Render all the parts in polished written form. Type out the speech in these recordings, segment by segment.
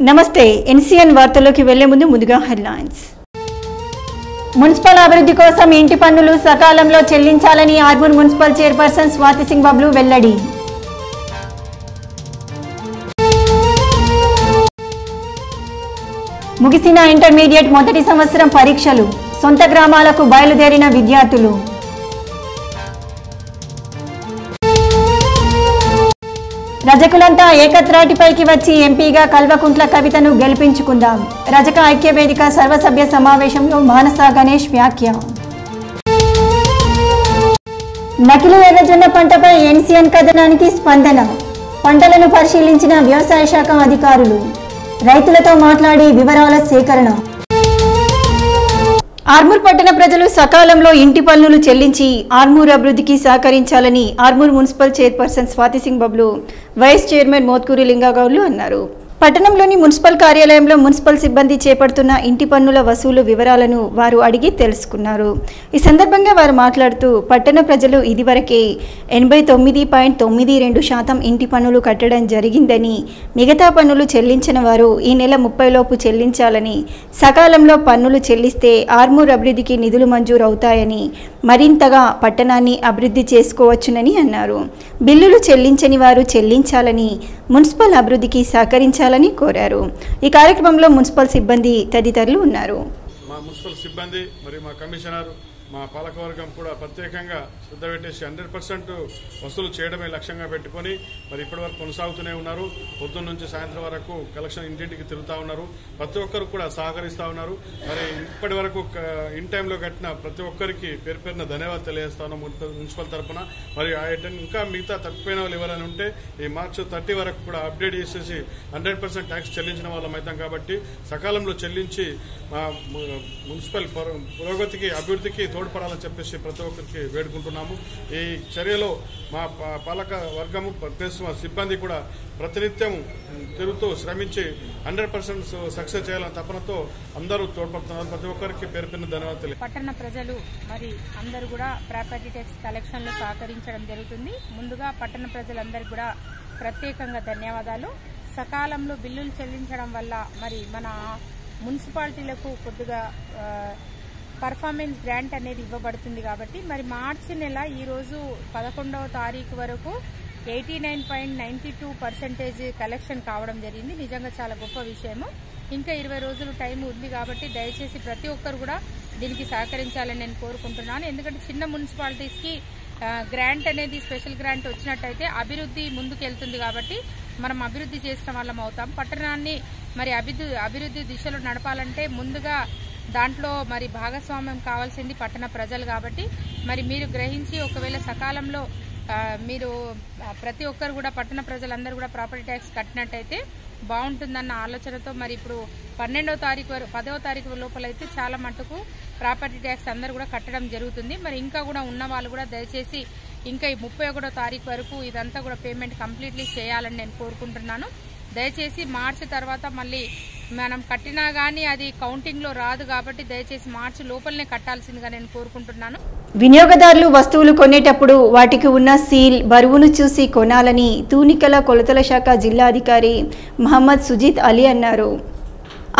నమస్తే ఎన్సీఎన్ వార్తల్లోకి వెళ్లే ముందుగా హెడ్లైన్స్. మున్సిపల్ అభివృద్ధి కోసం ఇంటి పన్నులు సకాలంలో చెల్లించాలని ఆర్మూర్ మున్సిపల్ చైర్పర్సన్ స్వాతి సింగ్ బబ్లు వెల్లడి. ముగిసిన ఇంటర్మీడియట్ మొదటి సంవత్సరం పరీక్షలు, సొంత గ్రామాలకు బయలుదేరిన విద్యార్థులు. రజకులంతా ఏకత్రాటిపైకి వచ్చి ఎంపీగా కల్వకుంట్ల కవితను గెలిపించుకుందాం. రజక ఐక్యవేదిక సర్వసభ్య సమావేశంలో మానస గణేష్ వ్యాఖ్య. నకిలీ ఎర్రజొన్న పంటపై ఎన్సీఎన్ కథనానికి స్పందన. పంటలను పరిశీలించిన వ్యవసాయ శాఖ అధికారులు. రైతులతో మాట్లాడి వివరాల సేకరణ. ఆర్మూర్ పట్టణ ప్రజలు సకాలంలో ఇంటి పన్నులు చెల్లించి ఆర్మూర్ అభివృద్ధికి సహకరించాలని Armoor municipal chairperson Swathi Singh Bablu, vice chairman Mothkuri లింగగౌడ్లు అన్నారు. పట్టణంలోని మున్సిపల్ కార్యాలయంలో మున్సిపల్ సిబ్బంది చేపడుతున్న ఇంటి పన్నుల వసూలు వివరాలను వారు అడిగి తెలుసుకున్నారు. ఈ సందర్భంగా వారు మాట్లాడుతూ పట్టణ ప్రజలు ఇదివరకే 89.92% ఇంటి పన్నులు కట్టడం జరిగిందని, మిగతా పన్నులు చెల్లించిన వారు ఈ నెల 30 లోపు చెల్లించాలని, సకాలంలో పన్నులు చెల్లిస్తే ఆర్మూర్ అభివృద్ధికి నిధులు మంజూరు అవుతాయని, మరింతగా పట్టణాన్ని అభివృద్ధి చేసుకోవచ్చునని అన్నారు. బిల్లులు చెల్లించని వారు చెల్లించాలని, మున్సిపల్ అభివృద్ధికి సహకరించాలని కోరారు. ఈ కార్యక్రమంలో మున్సిపల్ సిబ్బంది తదితరులు ఉన్నారు. మా మున్సిపల్ సిబ్బంది మరియు మా కమిషనర్, మా పాలకవర్గం కూడా ప్రత్యేకంగా శ్రద్ధ పెట్టేసి 100% వసూలు చేయడమే లక్ష్యంగా పెట్టుకొని మరి ఇప్పటి వరకు కొనసాగుతూనే ఉన్నారు. పొద్దున్న నుంచి సాయంత్రం వరకు కలెక్షన్ ఇంటింటికి తిరుగుతూ ఉన్నారు. ప్రతి ఒక్కరు కూడా సహకరిస్తూ ఉన్నారు. మరి ఇప్పటి వరకు ఇన్ టైంలో కట్టిన ప్రతి ఒక్కరికి పేరు పేరున ధన్యవాదాలు తెలియజేస్తా ఉన్నాం మున్సిపల్ తరఫున. మరి ఇంకా మిగతా తప్పిపోయిన వాళ్ళు ఎవరైనా ఉంటే ఈ మార్చి 30 వరకు కూడా అప్డేట్ చేసేసి 100% ట్యాక్స్ చెల్లించిన వాళ్ళం అవుతాం. కాబట్టి సకాలంలో చెల్లించి మా మున్సిపల్ పురోగతికి అభివృద్ధికి తోడ్పడాలని చెప్పేసి ప్రతి ఒక్కరికి వేడుకుంటున్నాము. ఈ చర్యలో మా పాలక వర్గము ప్లస్ మా సిబ్బంది కూడా ప్రతినిత్యం తిరుగుతూ శ్రమించి 100% సక్సెస్ చేయాలని తపనతో అందరూ తోడ్పడుతున్నారు. ప్రతి ఒక్కరికి పేరు పేరున ధన్యవాదాలు. పట్టణ ప్రజలు మరి అందరూ కూడా ప్రాపర్టీ ట్యాక్స్ కలెక్షన్ లో సహకరించడం జరుగుతుంది. ముందుగా పట్టణ ప్రజలందరికీ కూడా ప్రత్యేకంగా ధన్యవాదాలు. సకాలంలో బిల్లులు చెల్లించడం వల్ల మరి మన మున్సిపాలిటీలకు కొద్దిగా పర్ఫార్మెన్స్ గ్రాంట్ అనేది ఇవ్వబడుతుంది. కాబట్టి మరి మార్చి నెల ఈరోజు 11వ తారీఖు వరకు 89.92% కలెక్షన్ కావడం జరిగింది. నిజంగా చాలా గొప్ప విషయము. ఇంకా 20 రోజులు టైం ఉంది కాబట్టి దయచేసి ప్రతి ఒక్కరు కూడా దీనికి సహకరించాలని నేను కోరుకుంటున్నాను. ఎందుకంటే చిన్న మున్సిపాలిటీస్కి గ్రాంట్ అనేది స్పెషల్ గ్రాంట్ వచ్చినట్టయితే అభివృద్ధి ముందుకెళ్తుంది. కాబట్టి మనం అభివృద్ధి చేసిన వాళ్ళం అవుతాం. పట్టణాన్ని మరి అభివృద్ధి దిశలో నడపాలంటే ముందుగా దాంట్లో మరి భాగస్వామ్యం కావాల్సింది పట్టణ ప్రజలు. కాబట్టి మరి మీరు గ్రహించి ఒకవేళ సకాలంలో మీరు ప్రతి ఒక్కరు కూడా పట్టణ ప్రజలందరూ కూడా ప్రాపర్టీ ట్యాక్స్ కట్టినట్టయితే బాగుంటుందన్న ఆలోచనతో మరి ఇప్పుడు 12వ తారీఖు వరకు 10వ తారీఖు లోపలైతే చాలా మటుకు ప్రాపర్టీ ట్యాక్స్ అందరూ కూడా కట్టడం జరుగుతుంది. మరి ఇంకా కూడా ఉన్న వాళ్ళు కూడా దయచేసి ఇంకా ఈ 31వ తారీఖు వరకు ఇదంతా కూడా పేమెంట్ కంప్లీట్లీ చేయాలని నేను కోరుకుంటున్నాను. దయచేసి మార్చి తర్వాత మళ్ళీ మనం కట్టినా గానీ అది కౌంటింగ్ లో రాదు. కాబట్టి దయచేసి మార్చి లోపలనే కట్టాల్సిందిగా నేను కోరుకుంటున్నాను. వినియోగదారులు వస్తువులు కొనేటప్పుడు వాటికి ఉన్న సీల్, బరువును చూసి కొనాలని తూనికల కొలతల శాఖ జిల్లా అధికారి మహమ్మద్ సుజిత్ అలీ అన్నారు.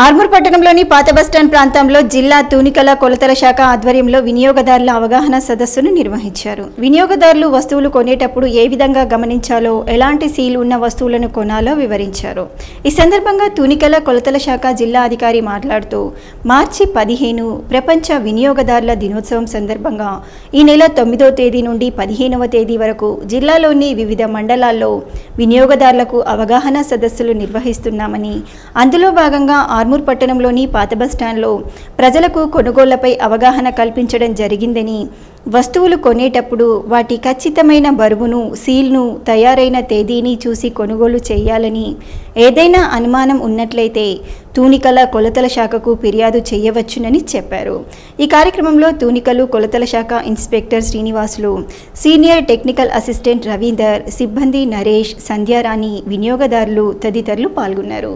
ఆర్మూర్ పట్టణంలోని పాత బస్టాండ్ ప్రాంతంలో జిల్లా తూనికల కొలతల శాఖ ఆధ్వర్యంలో వినియోగదారుల అవగాహన సదస్సును నిర్వహించారు. వినియోగదారులు వస్తువులు కొనేటప్పుడు ఏ విధంగా గమనించాలో, ఎలాంటి సీల్ ఉన్న వస్తువులను కొనాలో వివరించారు. ఈ సందర్భంగా తూనికల కొలతల శాఖ జిల్లా అధికారి మాట్లాడుతూ మార్చి 15 ప్రపంచ వినియోగదారుల దినోత్సవం సందర్భంగా ఈ నెల 9వ తేదీ నుండి 15వ తేదీ వరకు జిల్లాలోని వివిధ మండలాల్లో వినియోగదారులకు అవగాహన సదస్సులు నిర్వహిస్తున్నామని, అందులో భాగంగా ఆర్మూర్ పట్టణంలోని పాత బస్టాండ్లో ప్రజలకు కొనుగోళ్లపై అవగాహన కల్పించడం జరిగిందని, వస్తువులు కొనేటప్పుడు వాటి ఖచ్చితమైన బరువును, సీల్ను, తయారైన తేదీని చూసి కొనుగోలు చేయాలని, ఏదైనా అనుమానం ఉన్నట్లయితే తూనికల కొలతల శాఖకు ఫిర్యాదు చేయవచ్చునని చెప్పారు. ఈ కార్యక్రమంలో తూనికలు కొలతల శాఖ inspector Srinivasulu, senior technical assistant Ravinder, సిబ్బంది నరేష్, సంధ్యారాణి, వినియోగదారులు తదితరులు పాల్గొన్నారు.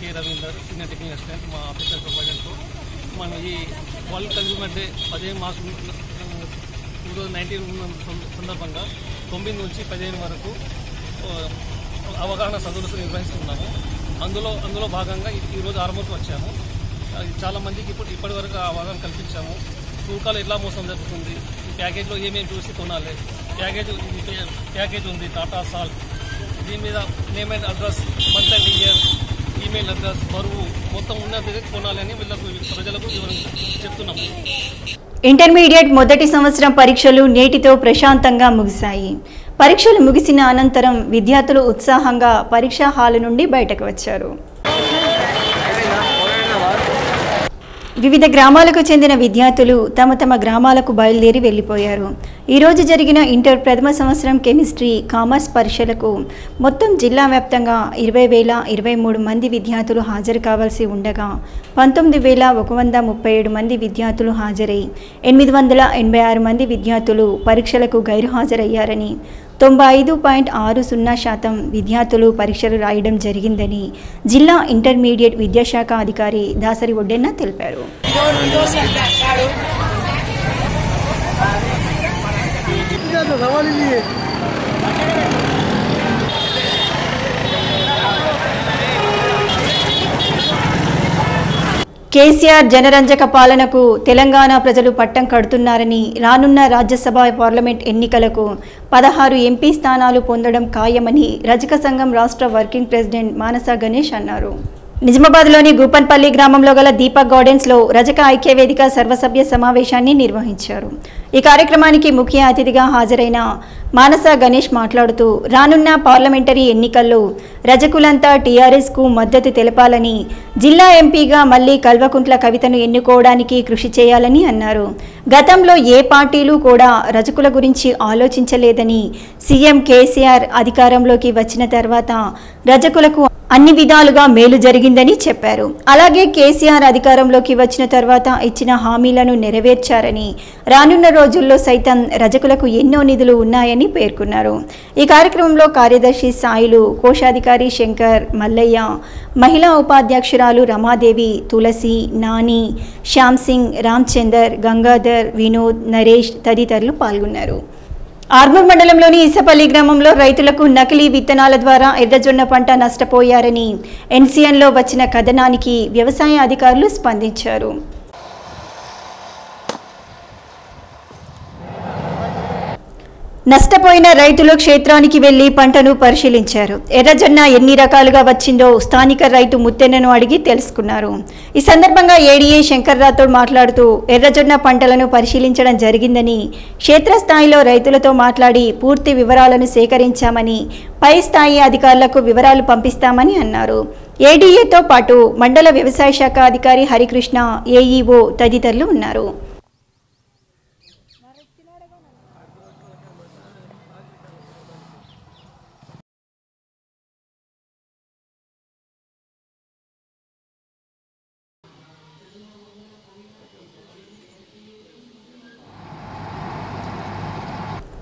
కే రవీందర్, సీనియర్ టెక్నికల్ అసిస్టెంట్, మా ఆఫీసర్ సూపర్వైజర్తో మనం ఈ వరల్డ్ కన్జ్యూమర్ డే 15 మార్చి ఈరోజు 19 ఉన్న సందర్భంగా 9 నుంచి 15 వరకు అవగాహన సదస్సులు నిర్వహిస్తున్నాము. అందులో భాగంగా ఈరోజు ఆర్మూర్కి వచ్చాము. చాలామందికి ఇప్పటి వరకు అవగాహన కల్పించాము. తూకాలు ఎట్లా మోసం జరుగుతుంది, ఈ ప్యాకేజ్లో ఏమేమి చూసి కొనాలి, ప్యాకేజ్ ఉంది టాటా సాల్ట్, దీని మీద name and address, month and year, email address, బరువు మొత్తం ఉన్నది కొనాలని ప్రజలకు చెప్తున్నాము. ఇంటర్మీడియట్ మొదటి సంవత్సరం పరీక్షలు నేటితో ప్రశాంతంగా ముగిశాయి. పరీక్షలు ముగిసిన అనంతరం విద్యార్థులు ఉత్సాహంగా పరీక్షా హాలు నుండి బయటకు వచ్చారు. వివిధ గ్రామాలకు చెందిన విద్యార్థులు తమ తమ గ్రామాలకు బయలుదేరి వెళ్లిపోయారు. ఈరోజు జరిగిన ఇంటర్ ప్రథమ సంవత్సరం కెమిస్ట్రీ, కామర్స్ పరీక్షలకు మొత్తం జిల్లా వ్యాప్తంగా 20,023 మంది విద్యార్థులు హాజరు కావాల్సి ఉండగా 19,137 మంది విద్యార్థులు హాజరై 886 మంది విద్యార్థులు పరీక్షలకు గైర్హాజరయ్యారని, 95.60% విద్యార్థులు పరీక్షలు రాయడం జరిగిందని జిల్లా ఇంటర్మీడియట్ విద్యాశాఖ అధికారి దాసరి ఒడ్డెన్న తెలిపారు. కేసీఆర్ జనరంజక పాలనకు తెలంగాణ ప్రజలు పట్టం కడుతున్నారని, రానున్న రాజ్యసభ, పార్లమెంట్ ఎన్నికలకు 16 ఎంపీ స్థానాలు పొందడం ఖాయమని రజక సంఘం రాష్ట్ర వర్కింగ్ ప్రెసిడెంట్ మానస గణేష్ అన్నారు. నిజామాబాద్లోని గూపన్పల్లి గ్రామంలో గల దీపక్ గార్డెన్స్లో రజక ఐక్యవేదిక సర్వసభ్య సమావేశాన్ని నిర్వహించారు. ఈ కార్యక్రమానికి ముఖ్య అతిథిగా హాజరైన మానస గణేష్ మాట్లాడుతూ, రానున్న పార్లమెంటరీ ఎన్నికల్లో రజకులంతా టీఆర్ఎస్కు మద్దతు తెలపాలని, జిల్లా ఎంపీగా మళ్లీ కల్వకుంట్ల కవితను ఎన్నుకోవడానికి కృషి చేయాలని అన్నారు. గతంలో ఏ పార్టీలు కూడా రజకుల గురించి ఆలోచించలేదని, సీఎం కేసీఆర్ అధికారంలోకి వచ్చిన తర్వాత రజకులకు అన్ని విధాలుగా మేలు జరిగిందని చెప్పారు. అలాగే కేసీఆర్ అధికారంలోకి వచ్చిన తర్వాత ఇచ్చిన హామీలను నెరవేర్చారని, రానున్న రోజుల్లో సైతం రజకులకు ఎన్నో నిధులు ఉన్నాయని పేర్కొన్నారు. ఈ కార్యక్రమంలో కార్యదర్శి సాయిలు, కోశాధికారి శంకర్, మల్లయ్య, మహిళా ఉపాధ్యక్షురాలు రమాదేవి, తులసి, నాని, శ్యామ్ సింగ్, రామ్చందర్, గంగాధర్, వినోద్, నరేష్ తదితరులు పాల్గొన్నారు. ఆర్మూర్ మండలంలోని ఇసపల్లి గ్రామంలో రైతులకు నకిలీ విత్తనాల ద్వారా ఎర్రజొన్న పంట నష్టపోయారని ఎన్సీఎన్లో వచ్చిన కథనానికి వ్యవసాయ అధికారులు స్పందించారు. నష్టపోయిన రైతులు క్షేత్రానికి వెళ్లి పంటను పరిశీలించారు. ఎర్రజొన్న ఎన్ని రకాలుగా వచ్చిందో స్థానిక రైతు ముత్తెన్నను అడిగి తెలుసుకున్నారు. ఈ సందర్భంగా ఏడీఏ శంకర్ రాథోడ్ మాట్లాడుతూ, ఎర్రజొన్న పంటలను పరిశీలించడం జరిగిందని, క్షేత్రస్థాయిలో రైతులతో మాట్లాడి పూర్తి వివరాలను సేకరించామని, పై స్థాయి అధికారులకు వివరాలు పంపిస్తామని అన్నారు. ఏడీఏతో పాటు మండల వ్యవసాయ శాఖ అధికారి హరికృష్ణ, ఏఈఓ తదితరులు ఉన్నారు.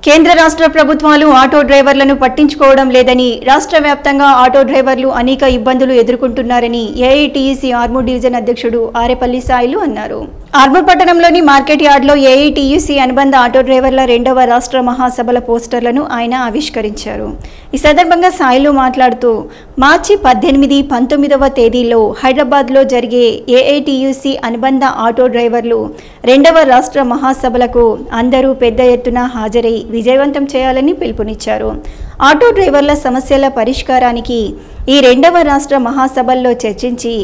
కేంద్ర రాష్ట్ర ప్రభుత్వాలు ఆటో డ్రైవర్లను పట్టించుకోవడం లేదని, రాష్ట్ర వ్యాప్తంగా ఆటో డ్రైవర్లు అనేక ఇబ్బందులు ఎదుర్కొంటున్నారని ఏఐటీయూసీ ఆర్మూర్ డివిజన్ అధ్యక్షుడు ఆరేపల్లి సాయిలు అన్నారు. ఆర్మూర్ పట్టణంలోని మార్కెట్ యార్డ్లో ఏఐటీయూసీ అనుబంధ ఆటో డ్రైవర్ల 2వ రాష్ట్ర మహాసభల పోస్టర్లను ఆయన ఆవిష్కరించారు. ఈ సందర్భంగా సాయిలు మాట్లాడుతూ, మార్చి 18, 19వ తేదీల్లో హైదరాబాద్లో జరిగే ఏఐటీయూసీ అనుబంధ ఆటో డ్రైవర్లు 2వ రాష్ట్ర మహాసభలకు అందరూ పెద్ద ఎత్తున హాజరై విజయవంతం చేయాలని పిలుపునిచ్చారు. ఆటో డ్రైవర్ల సమస్యల పరిష్కారానికి ఈ 2వ రాష్ట్ర మహాసభల్లో చర్చించి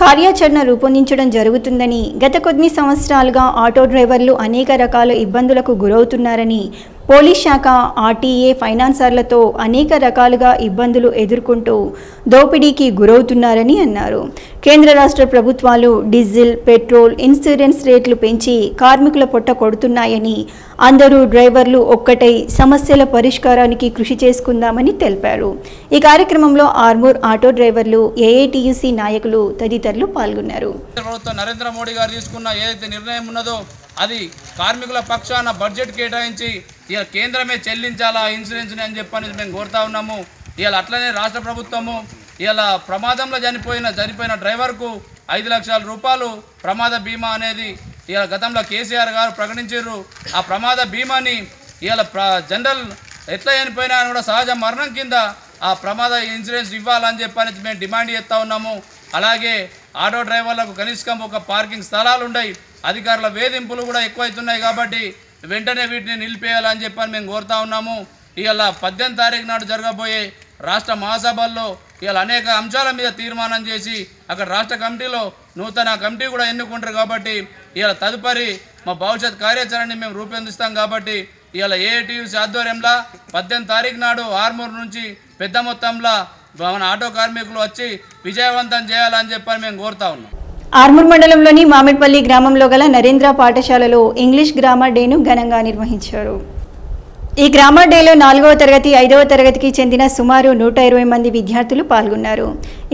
కార్యాచరణ రూపొందించడం జరుగుతుందని, గత కొన్ని సంవత్సరాలుగా ఆటో డ్రైవర్లు అనేక రకాల ఇబ్బందులకు గురవుతున్నారని, పోలీస్ శాఖ, ఆర్టీఏ, ఫైనాన్సర్లతో అనేక రకాలుగా ఇబ్బందులు ఎదుర్కొంటూ దోపిడీకి గురవుతున్నారని అన్నారు. కేంద్ర రాష్ట్ర ప్రభుత్వాలు డీజిల్, పెట్రోల్, ఇన్సూరెన్స్ రేట్లు పెంచి కార్మికుల పొట్ట కొడుతున్నాయని, అందరూ డ్రైవర్లు ఒక్కటై సమస్యల పరిష్కారానికి కృషి చేసుకుందామని తెలిపారు. ఈ కార్యక్రమంలో ఆర్మూర్ ఆటో డ్రైవర్లు, ఏఐటీయూసీ నాయకులు తదితరులు పాల్గొన్నారు. నరేంద్ర మోడీ గారు తీసుకున్న ఏదైతే నిర్ణయం ఉన్నదో అది కార్మికుల పక్షాన బడ్జెట్ కేటాయించి ఇక కేంద్రమే చెల్లించాలా ఇన్సూరెన్స్ అని చెప్పని మేము కోరుతా ఉన్నాము. ఇవాళ అట్లనే రాష్ట్ర ప్రభుత్వము ఇవాళ ప్రమాదంలో చనిపోయిన డ్రైవర్కు 5 లక్షల రూపాయలు ప్రమాద బీమా అనేది ఇవాళ గతంలో కేసీఆర్ గారు ప్రకటించారు ఆ ప్రమాద బీమాని ఇవాళ జనరల్ ఎట్లా చనిపోయినా కూడా సహజ మరణం కింద ఆ ప్రమాద ఇన్సూరెన్స్ ఇవ్వాలని చెప్పని మేము డిమాండ్ చేస్తూ ఉన్నాము. అలాగే ఆటో డ్రైవర్లకు కనీసం ఒక పార్కింగ్ స్థలాలు ఉన్నాయి, అధికారుల వేధింపులు కూడా ఎక్కువైతున్నాయి కాబట్టి వెంటనే వీటిని నిలిపేయాలని చెప్పని మేము కోరుతా ఉన్నాము. ఇవాళ 18 తారీఖు నాడు జరగబోయే రాష్ట్ర మహాసభల్లో ఇవాళ అనేక అంశాల మీద తీర్మానం చేసి అక్కడ రాష్ట్ర కమిటీలో నూతన కమిటీ కూడా ఎన్నుకుంటారు కాబట్టి ఇవాళ తదుపరి మా భవిష్యత్ కార్యాచరణని మేము రూపొందిస్తాం కాబట్టి ఇవాళ ఏఐటీయూసీ ఆధ్వర్యంలో 18 తారీఖు నాడు ఆర్మూర్ నుంచి పెద్ద మొత్తంలో మన ఆటో కార్మికులు వచ్చి విజయవంతం చేయాలని చెప్పని మేము కోరుతా ఉన్నాం. ఆర్మూర్ మండలంలోని మామిడిపల్లి గ్రామంలో గల నరేంద్ర పాఠశాలలో ఇంగ్లీష్ గ్రామర్ డేను ఘనంగా నిర్వహించారు. ఈ గ్రామర్ డేలో 4వ తరగతి 5వ తరగతికి చెందిన సుమారు 120 మంది విద్యార్థులు పాల్గొన్నారు.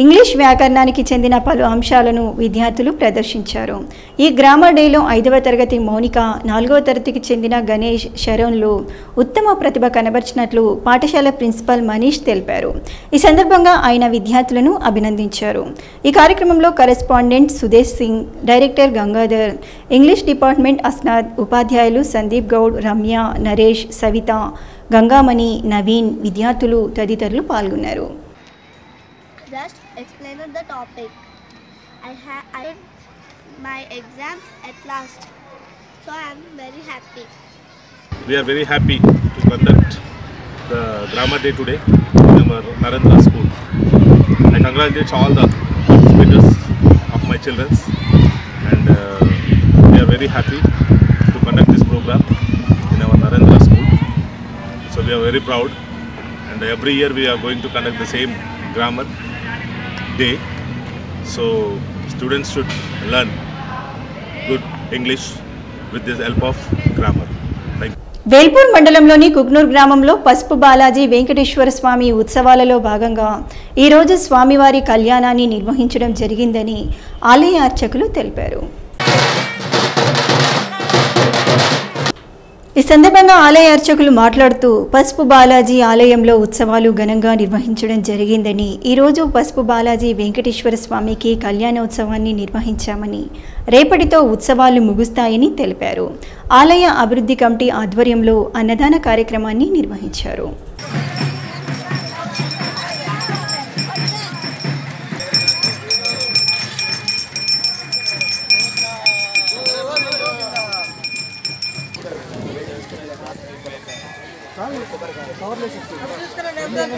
ఇంగ్లీష్ వ్యాకరణానికి చెందిన పలు అంశాలను విద్యార్థులు ప్రదర్శించారు. ఈ గ్రామర్ డేలో 5వ తరగతి మౌనిక, 4వ తరగతికి చెందిన గణేష్, శరణ్లు ఉత్తమ ప్రతిభ కనబర్చినట్లు పాఠశాల ప్రిన్సిపల్ మనీష్ తెలిపారు. ఈ సందర్భంగా ఆయన విద్యార్థులను అభినందించారు. ఈ కార్యక్రమంలో correspondent Sudesh Singh, director Gangadhar, English department Asnad, ఉపాధ్యాయులు సందీప్ గౌడ్, రమ్య, నరేష్, సవిత, గంగామణి, నవీన్, విద్యార్థులు తదితరులు పాల్గొన్నారు. Just explained the topic. I did my exams at last, so I am very happy. We are very happy to conduct the grammar day today in our Narendra school. I congratulate all the participants of my children, and we are very happy to conduct this program in our Narendra school. So we are very proud, and every year we are going to conduct the same grammar day. So students should learn good English with the help of grammar. Thank you. Velpur మండలంలోని కుగ్నూర్ గ్రామంలో పసుపు బాలాజీ వెంకటేశ్వర స్వామి ఉత్సవాలలో భాగంగా ఈరోజు స్వామివారి కళ్యాణాన్ని నిర్వహించడం జరిగిందని ఆలయ అర్చకులు తెలిపారు. ఈ సందర్భంగా ఆలయ అర్చకులు మాట్లాడుతూ పసుపు బాలాజీ ఆలయంలో ఉత్సవాలు ఘనంగా నిర్వహించడం జరిగిందని, ఈరోజు పసుపు బాలాజీ వెంకటేశ్వర స్వామికి కళ్యాణోత్సవాన్ని నిర్వహించామని, రేపటితో ఉత్సవాలు ముగుస్తాయని తెలిపారు. ఆలయ అభివృద్ధి కమిటీ ఆధ్వర్యంలో అన్నదాన కార్యక్రమాన్ని నిర్వహించారు.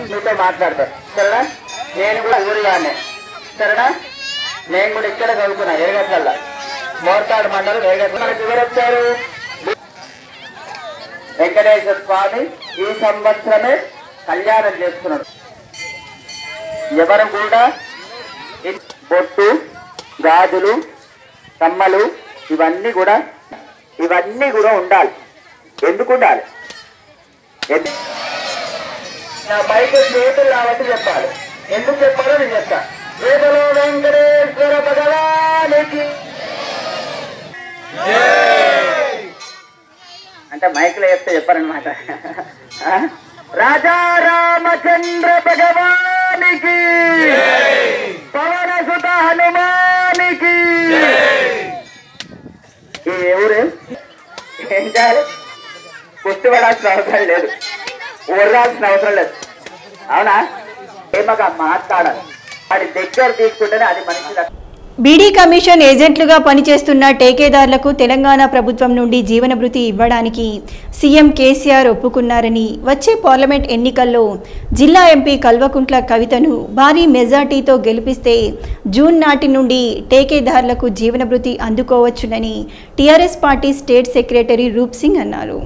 మీతో మాట్లాడతారు సరేనా. నేను కూడా ఊరిగానే సరేనా. నేను కూడా ఇక్కడ చదువుకున్నా ఎరగట్ల మోర్తాడు మండలం ఎరగట్ల. మనకు ఎవరు వచ్చారు? వెంకటేశ్వర స్వామి ఈ సంవత్సరమే కళ్యాణం చేసుకున్నాడు. ఎవరు కూడా బొట్టు, గాజులు, కమ్మలు ఇవన్నీ కూడా ఉండాలి. ఎందుకు ఉండాలి? నా బయట చేతులు రావట్టి చెప్పాలి. ఎందుకు చెప్పాలో నేను చెప్తా. వేదలో వెంకటేశ్వర భగవానికి అంటే మైకులో చెప్తే చెప్పారనమాట. రాజా రామచంద్ర భగవానికి, పవన సుత హనుమానికి. ఈ ఎవరు ఏం చేయాలి? గుర్తుపడాల్సిన అవసరం లేదు, ఊరాల్సిన అవసరం లేదు. అవునా? ఏమగా మాట్లాడాలి. వాడి దగ్గర తీసుకుంటేనే అది మనిషి. బీడీ కమిషన్ ఏజెంట్లుగా పనిచేస్తున్న టేకేదారులకు తెలంగాణ ప్రభుత్వం నుండి జీవనభృతి ఇవ్వడానికి సీఎం కేసీఆర్ ఒప్పుకున్నారని, వచ్చే పార్లమెంట్ ఎన్నికల్లో జిల్లా ఎంపీ కల్వకుంట్ల కవితను భారీ మెజార్టీతో గెలిపిస్తే జూన్ నాటి నుండి టేకేదారులకు జీవనభృతి అందుకోవచ్చునని టీఆర్ఎస్ పార్టీ స్టేట్ సెక్రటరీ రూప్ సింగ్ అన్నారు.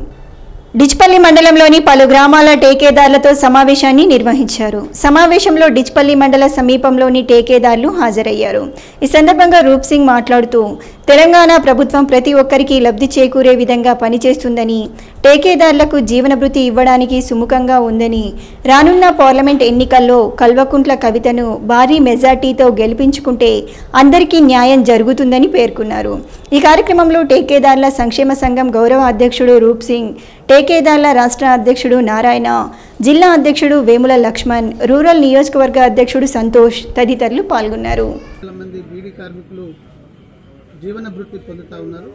డిచ్పల్లి మండలంలోని పలు గ్రామాల టేకేదారులతో సమావేశాన్ని నిర్వహించారు. సమావేశంలో డిచ్పల్లి మండల సమీపంలోని టేకేదారులు హాజరయ్యారు. ఈ సందర్భంగా రూప్ సింగ్ మాట్లాడుతూ తెలంగాణ ప్రభుత్వం ప్రతి ఒక్కరికి లబ్ధి చేకూరే విధంగా పనిచేస్తుందని, టేకేదారులకు జీవనభృతి ఇవ్వడానికి సుముఖంగా ఉందని, రానున్న పార్లమెంట్ ఎన్నికల్లో కల్వకుంట్ల కవితను భారీ మెజార్టీతో గెలిపించుకుంటే అందరికీ న్యాయం జరుగుతుందని పేర్కొన్నారు. ఈ కార్యక్రమంలో టేకేదారుల సంక్షేమ సంఘం గౌరవ అధ్యక్షుడు రూప్ సింగ్, టేకేదారుల రాష్ట్ర అధ్యక్షుడు నారాయణ, జిల్లా అధ్యక్షుడు వేముల లక్ష్మణ్, రూరల్ నియోజకవర్గ అధ్యక్షుడు సంతోష్ తదితరులు పాల్గొన్నారు. మంది బీడీ కార్మికులు జీవన భృతి పొందుతూ ఉన్నారు.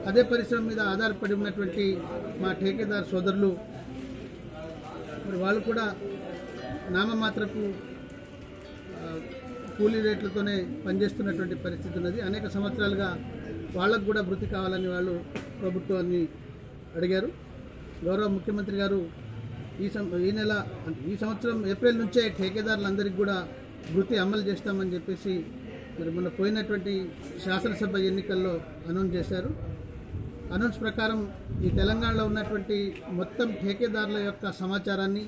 అదే పరిశ్రమ మీద ఆధారపడి ఉన్నటువంటి మా ఠేకేదార్ సోదరులు మరి వాళ్ళు కూడా నామమాత్రపు కూలీ రేట్లతోనే పనిచేస్తున్నటువంటి పరిస్థితి ఉన్నది. అనేక సంవత్సరాలుగా వాళ్ళకు కూడా వృత్తి కావాలని వాళ్ళు ప్రభుత్వాన్ని అడిగారు. గౌరవ ముఖ్యమంత్రి గారు ఈ నెల అంటే ఈ సంవత్సరం ఏప్రిల్ నుంచే ఠేకేదారులందరికీ కూడా వృత్తి అమలు చేస్తామని చెప్పేసి మరి మొన్న పోయినటువంటి శాసనసభ ఎన్నికల్లో అనౌన్స్ చేశారు. అనౌన్స్ ప్రకారం ఈ తెలంగాణలో ఉన్నటువంటి మొత్తం ఠేకేదారుల యొక్క సమాచారాన్ని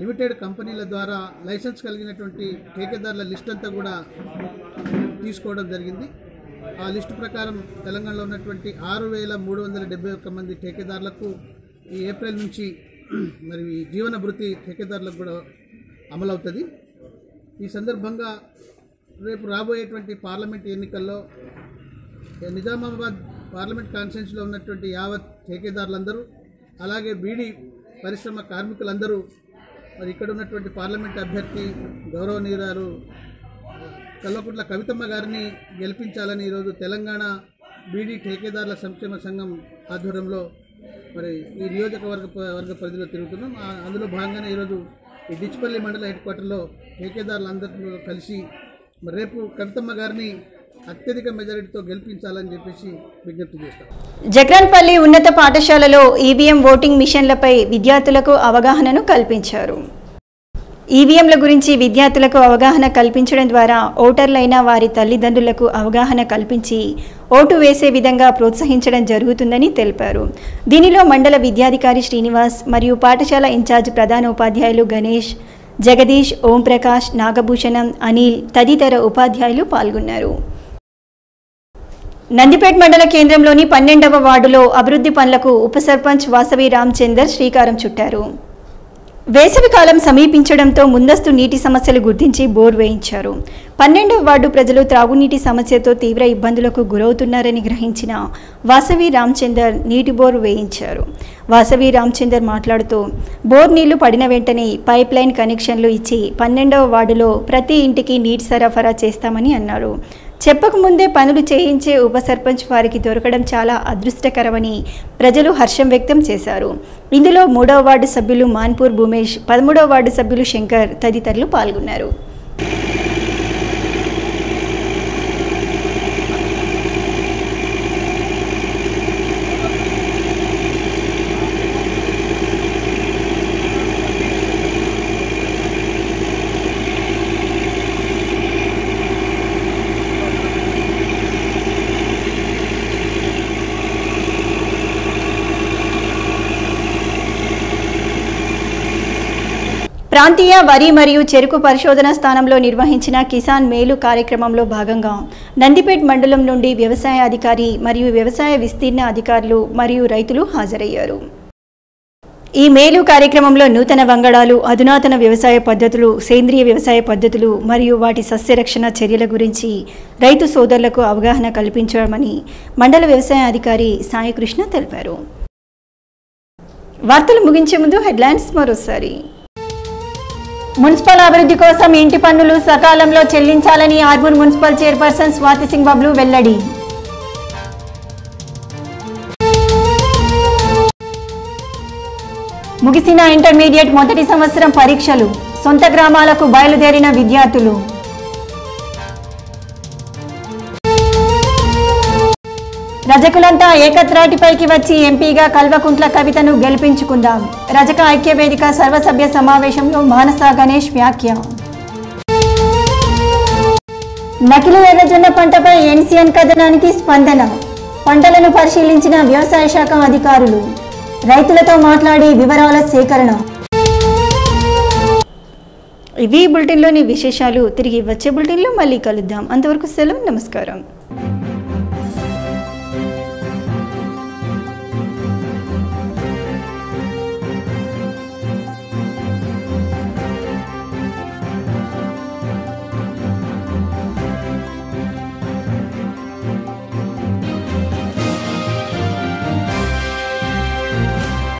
లిమిటెడ్ కంపెనీల ద్వారా లైసెన్స్ కలిగినటువంటి ఠేకేదారుల లిస్ట్ అంతా కూడా తీసుకోవడం జరిగింది. ఆ లిస్టు ప్రకారం తెలంగాణలో ఉన్నటువంటి 6,371 మంది ఠేకేదారులకు ఈ ఏప్రిల్ నుంచి మరి జీవన భృతి ఠేకేదారులకు కూడా అమలవుతుంది. ఈ సందర్భంగా రేపు రాబోయేటువంటి పార్లమెంట్ ఎన్నికల్లో నిజామాబాద్ పార్లమెంట్ కాన్స్టిట్యున్సీలో ఉన్నటువంటి యావత్ ఠేకేదారులందరూ అలాగే బీడీ పరిశ్రమ కార్మికులందరూ మరి ఇక్కడ ఉన్నటువంటి పార్లమెంట్ అభ్యర్థి గౌరవనీయురాలు కల్వకుంట్ల కవితమ్మ గారిని గెలిపించాలని ఈరోజు తెలంగాణ బీడీ ఠేకేదారుల సంక్షేమ సంఘం ఆధ్వర్యంలో మరి ఈ నియోజకవర్గ పరిధిలో తిరుగుతున్నాం. అందులో భాగంగానే ఈరోజు ఈ డిచ్పల్లి మండల హెడ్ క్వార్టర్లో ఠేకేదారులందరితో కలిసి మరి రేపు కవితమ్మ గారిని అత్యధిక మెజారిటీతో గెలిపించాలని చెప్పేసి విజ్ఞప్తి చేస్తాం. జగ్రాన్పల్లి ఉన్నత పాఠశాలలో ఈవీఎం ఓటింగ్ మిషన్లపై విద్యార్థులకు అవగాహనను కల్పించారు. ఈవీఎంల గురించి విద్యార్థులకు అవగాహన కల్పించడం ద్వారా ఓటర్లైన వారి తల్లిదండ్రులకు అవగాహన కల్పించి ఓటు వేసే విధంగా ప్రోత్సహించడం జరుగుతుందని తెలిపారు. దీనిలో మండల విద్యాధికారి శ్రీనివాస్ మరియు పాఠశాల ఇన్ఛార్జ్ ప్రధానోపాధ్యాయులు గణేష్, జగదీష్, ఓంప్రకాష్, నాగభూషణం, అనిల్ తదితర ఉపాధ్యాయులు పాల్గొన్నారు. నందిపేట్ మండల కేంద్రంలోని 12వ వార్డులో అభివృద్ధి పనులకు ఉప సర్పంచ్ వాసవి రామచందర్ శ్రీకారం చుట్టారు. వేసవికాలం సమీపించడంతో ముందస్తు నీటి సమస్యలు గుర్తించి బోర్ వేయించారు. 12వ వార్డు ప్రజలు త్రాగునీటి సమస్యతో తీవ్ర ఇబ్బందులకు గురవుతున్నారని గ్రహించిన వాసవి రామచందర్ నీటి బోర్ వేయించారు. వాసవి రామచందర్ మాట్లాడుతూ బోర్ నీళ్లు పడిన వెంటనే పైప్ లైన్ కనెక్షన్లు ఇచ్చి 12వ వార్డులో ప్రతి ఇంటికి నీటి సరఫరా చేస్తామని అన్నారు. చెప్పకముందే పనులు చేయించే ఉప సర్పంచ్ వారికి దొరకడం చాలా అదృష్టకరమని ప్రజలు హర్షం వ్యక్తం చేశారు. ఇందులో 3వ వార్డు సభ్యులు మాన్పూర్ భూమేష్, 13వ వార్డు సభ్యులు శంకర్ తదితరులు పాల్గొన్నారు. ప్రాంతీయ వరి మరియు చెరుకు పరిశోధన స్థానంలో నిర్వహించిన కిసాన్ మేలు కార్యక్రమంలో భాగంగా నందిపేట్ మండలం నుండి వ్యవసాయ అధికారి మరియు వ్యవసాయ విస్తీర్ణ అధికారులు మరియు రైతులు హాజరయ్యారు. ఈ మేలు కార్యక్రమంలో నూతన వంగడాలు, అధునాతన వ్యవసాయ పద్ధతులు, సేంద్రియ వ్యవసాయ పద్ధతులు మరియు వాటి సస్యరక్షణ చర్యల గురించి రైతు సోదరులకు అవగాహన కల్పించామని మండల వ్యవసాయ అధికారి సాయికృష్ణ తెలిపారు. వార్తలు ముగించే ముందు హెడ్లైన్స్ మరోసారి. మున్సిపల్ అభివృద్ధి కోసం ఇంటి పన్నులు సకాలంలో చెల్లించాలని ఆర్మూర్ మున్సిపల్ చైర్పర్సన్ స్వాతి సింగ్ బాబ్లు వెల్లడి. ముగిసిన ఇంటర్మీడియట్ మొదటి సంవత్సరం పరీక్షలు, సొంత గ్రామాలకు బయలుదేరిన విద్యార్థులు. రజకులంతా ఏకత్రాటిపైకి వచ్చి ఎంపీగా కల్వకుంట్ల కవితను గెలిపించుకుందాం. రజక ఐక్యవేదిక సర్వసభ్య సమావేశంలో మానస గణేష్ వ్యాఖ్య. నకిలీ ఎర్రజొన్న పంటపై ఎన్సీఎన్ కథనానికి స్పందన. పంటలను పరిశీలించిన వ్యవసాయ శాఖ అధికారులు. రైతులతో మాట్లాడి వివరాల సేకరణ. ఇవి బులెటిన్లోని విశేషాలు. తిరిగి వచ్చే బులెటిన్లో మళ్ళీ కలుద్దాం. అంతవరకు సెలవు. నమస్కారం.